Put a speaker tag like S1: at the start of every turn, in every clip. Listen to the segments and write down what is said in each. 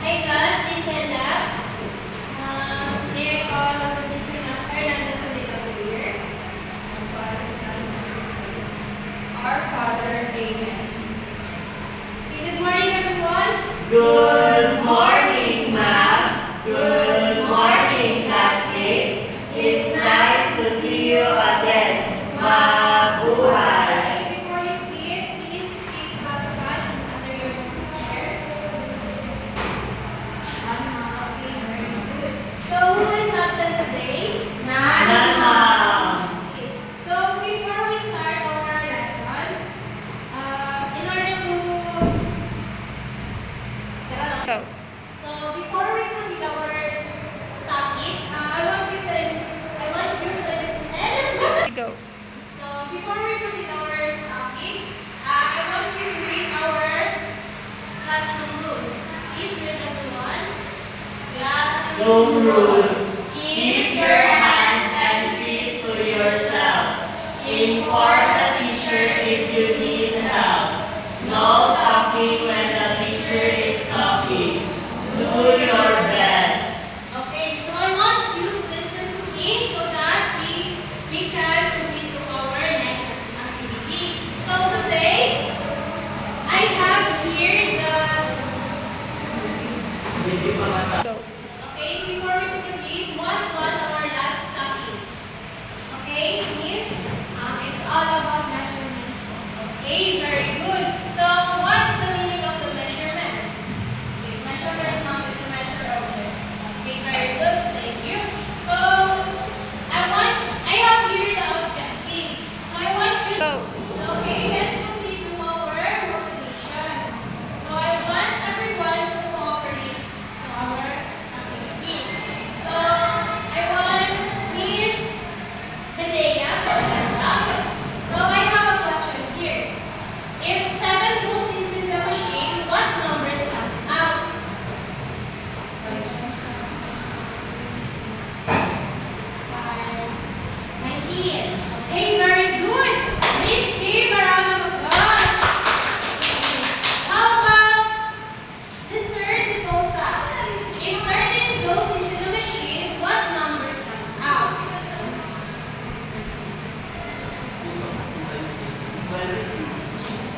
S1: Hi class, please stand up. May I call Mr. Hernandez to the table here. Our Father, Amen. Okay, good morning everyone.
S2: Good morning, ma'am. Good morning, classmates. It's nice to see you again. Mabuhay.
S1: Before you sit, please take some cash under your chair. Okay, very good. So who is absent today?
S2: None, ma'am.
S1: Okay. So before we start our lessons, in order to
S3: Go.
S1: So before we proceed our topic, I want you to
S3: Go.
S1: So before we proceed our topic, I want you to read our classroom rules. Please read everyone.
S2: Classroom rules. Keep your hands and feet to yourself. Inform the teacher if you need help. No talking when the teacher is talking. Do your best.
S1: Okay, so I want you to listen to me so that we can proceed to our next activity. So today, I have here
S3: Go.
S1: okay, before we proceed, what was our last topic? Okay, Miss, it's all about measurements. Okay, very good. So what's the meaning of the measurement? Okay, measurement is to measure object. Okay, very good. Thank you. So I have here the objective. So I want you.
S3: Go.
S1: Okay, let's proceed to our motivation. So I want everyone to cooperate to our activity. So I want Miss Medea to stand up. So I have a question here. If 7 goes into the machine, what number comes out? 19. Okay, very good. Please give a round of applause. Okay. How about this 30 goes out? If 13 goes into the machine, what numbers comes out?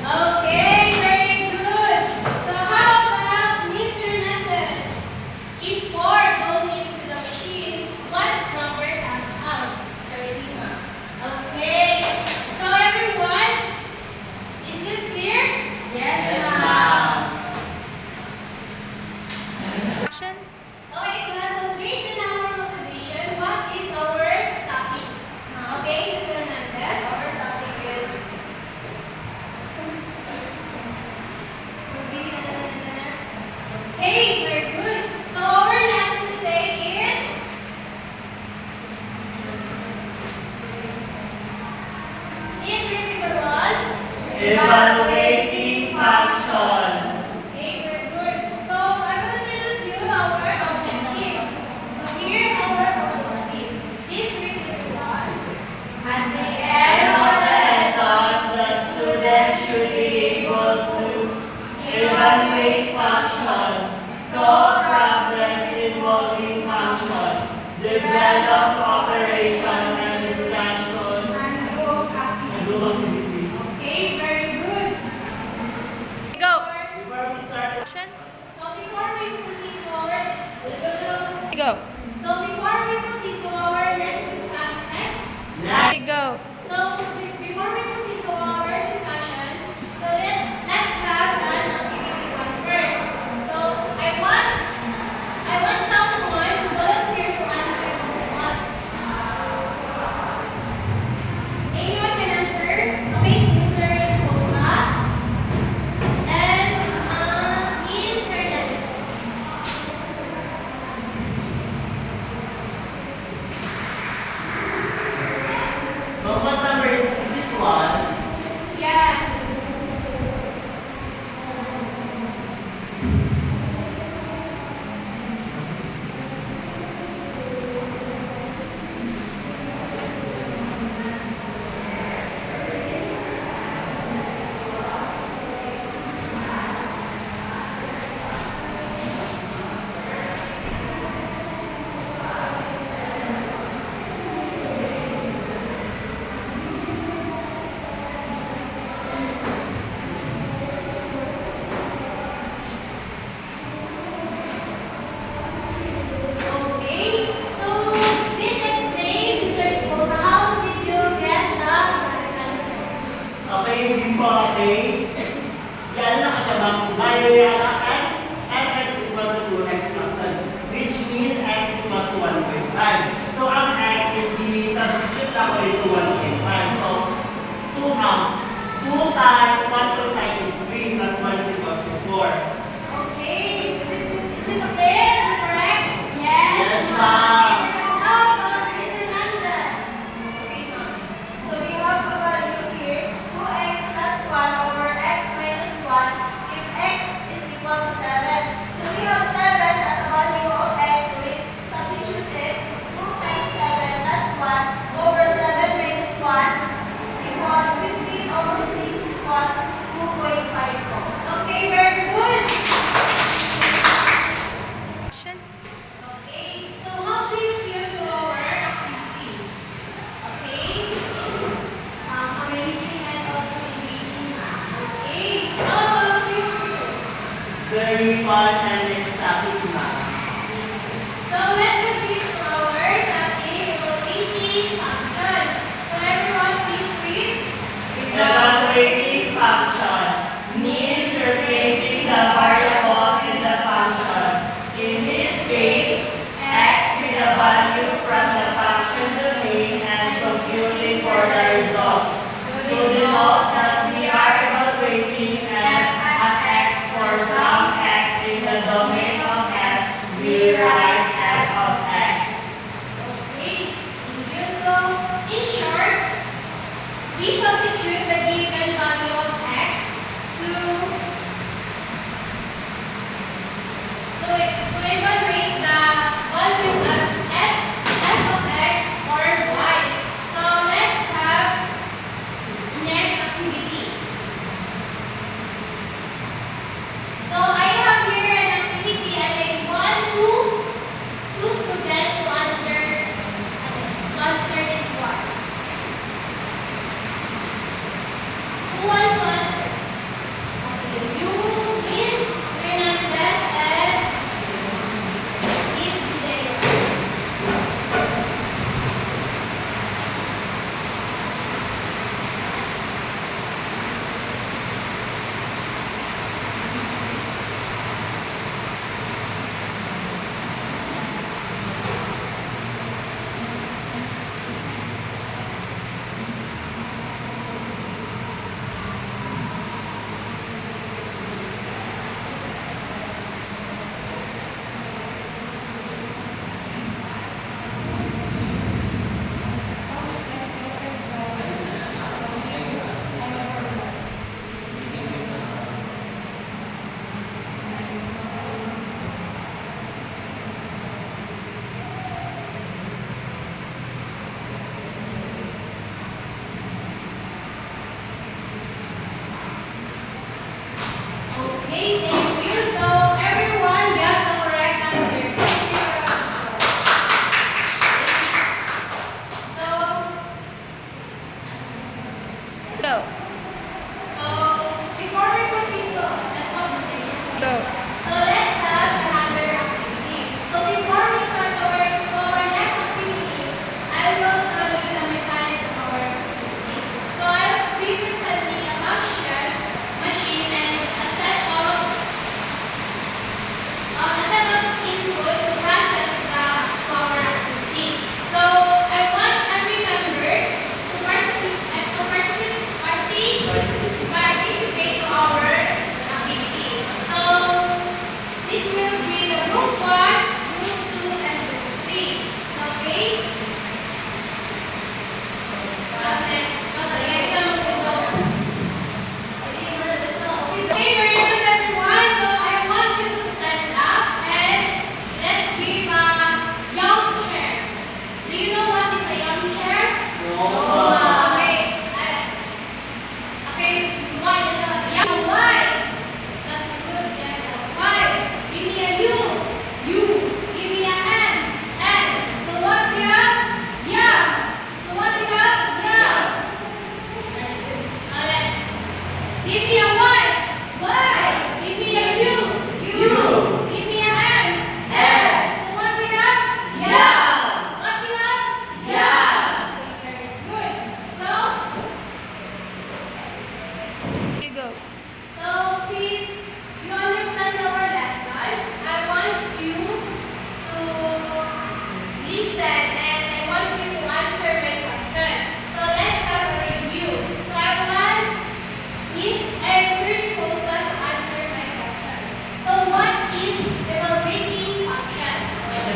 S1: Okay, very good. So how about Miss Hernandez? If 4 goes into the machine, what number comes out? 30. Okay. So everyone, is it clear?
S2: Yes, ma'am.
S3: Action.
S1: Okay, class. So based on our motivation, what is our topic? Okay, Miss Hernandez. Our topic is okay, very good. So our lesson today is read everyone.
S2: Evaluating functions.
S1: Okay, very good. So I will introduce you our objectives. So here are our objectives. Please read everyone. At the end
S2: End
S1: of
S2: of
S1: the
S2: the
S1: lesson,
S2: lesson, the student should be able to evaluate function, solve problems involving function, develop cooperation and discussion,
S1: and group
S2: and
S1: activity.
S2: do activity.
S1: Okay, very good.
S3: Go.
S2: Before we start,
S3: Action.
S1: So before we proceed to our next
S3: Go.
S1: So before we proceed to our next
S2: next,
S3: Go.
S1: so before we proceed to our discussion, so let's have an activity one first. So I want someone to volunteer to answer one. Anyone can answer? Okay, Mr. Rosa and Miss Hernandez.
S2: what number is
S1: Okay, is it okay? Is it correct?
S2: Yes, ma'am.
S1: How about Miss Hernandez? Okay, ma'am. So we have a value here, 2x plus 1 over x minus 1 if x is equal to 7. So we have 7 as a value of x, so we substitute it. 2 times 7 plus 1 over 7 minus 1 equals 15 over 6 equals 2.54. Okay, very good.
S3: Action.
S1: Okay, so how do you feel to our activity? Okay, amazing and also engaging. Okay, how about you?
S2: Very fun and exciting, ma'am.
S1: So let's proceed to our topic, evaluating function. So everyone please read.
S2: Evaluating function means replacing the variable in the function. In this case, x with the value from the function domain and computing for the result. To denote that we are evaluating f at x for some x in the domain of f, we write f of x.
S1: Okay, thank you. So in short, we substitute the given value of x to evaluate the value of f of x or y. So let's have next activity. So I have here an activity and I want two students to answer this one. Who wants to answer? Okay, you, Miss Hernandez, and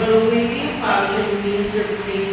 S4: Evaluating function means replacing